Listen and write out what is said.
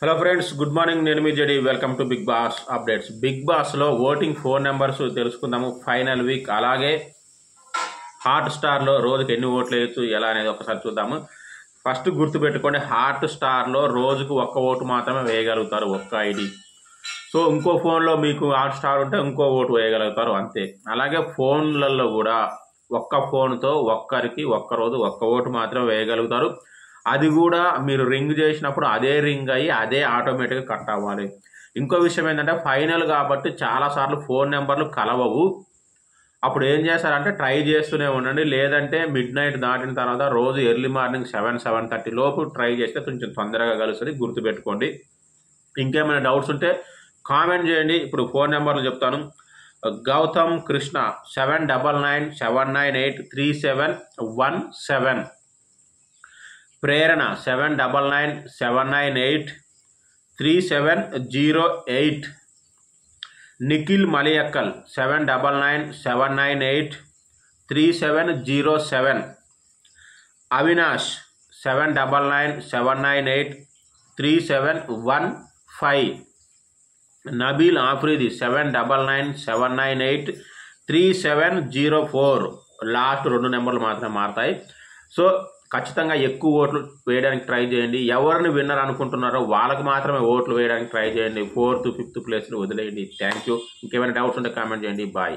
Hello friends, good morning. నేను మీ జడి. Welcome to Bigg Boss updates. Bigg బాస్లో ఓటింగ్ ఫోన్ నెంబర్స్ తెలుసుకుందాము. ఫైనల్ వీక్, అలాగే హాట్ స్టార్లో రోజుకి ఎన్ని ఓట్లు వేయచ్చు ఎలా అనేది ఒకసారి చూద్దాము. ఫస్ట్ గుర్తుపెట్టుకోండి, హాట్ స్టార్లో రోజుకు ఒక్క ఓటు మాత్రమే వేయగలుగుతారు, ఒక్క ఐడి. సో ఇంకో ఫోన్లో మీకు హాట్ స్టార్ ఉంటే ఇంకో ఓటు వేయగలుగుతారు, అంతే. అలాగే ఫోన్లలో కూడా ఒక్క ఫోన్తో ఒక్కరికి ఒక్కరోజు ఒక్క ఓటు మాత్రమే వేయగలుగుతారు. అది కూడా మీరు రింగ్ చేసినప్పుడు అదే రింగ్ అయ్యి అదే ఆటోమేటిక్గా కట్ అవ్వాలి. ఇంకో విషయం ఏంటంటే, ఫైనల్ కాబట్టి చాలాసార్లు ఫోన్ నెంబర్లు కలవవు. అప్పుడు ఏం చేస్తారంటే ట్రై చేస్తూనే ఉండండి. లేదంటే మిడ్ నైట్ దాటిన తర్వాత రోజు ఎర్లీ మార్నింగ్ 7-7:30 లోపు ట్రై చేస్తే కొంచెం తొందరగా కలుస్తుంది, గుర్తుపెట్టుకోండి. ఇంకేమైనా డౌట్స్ ఉంటే కామెంట్ చేయండి. ఇప్పుడు ఫోన్ నెంబర్లు చెప్తాను. గౌతమ్ కృష్ణ 7997983717. ప్రేరణ 7997983708. నిఖిల్ మలియక్కల్ 7997983707. అవినాష్ 7997983715. నబీల్ ఆఫ్రిది 7997983704. లాస్ట్ 2 నెంబర్లు మాత్రమే మారుతాయి. సో ఖచ్చితంగా ఎక్కువ ఓట్లు వేయడానికి ట్రై చేయండి. ఎవరిని విన్నర్ అనుకుంటున్నారో వాళ్ళకి మాత్రమే ఓట్లు వేయడానికి ట్రై చేయండి. 4th, 5th ప్లేస్ని వదిలేయండి. Thank you. ఇంకేమైనా డౌట్స్ ఉంటే కామెంట్ చేయండి. బాయ్.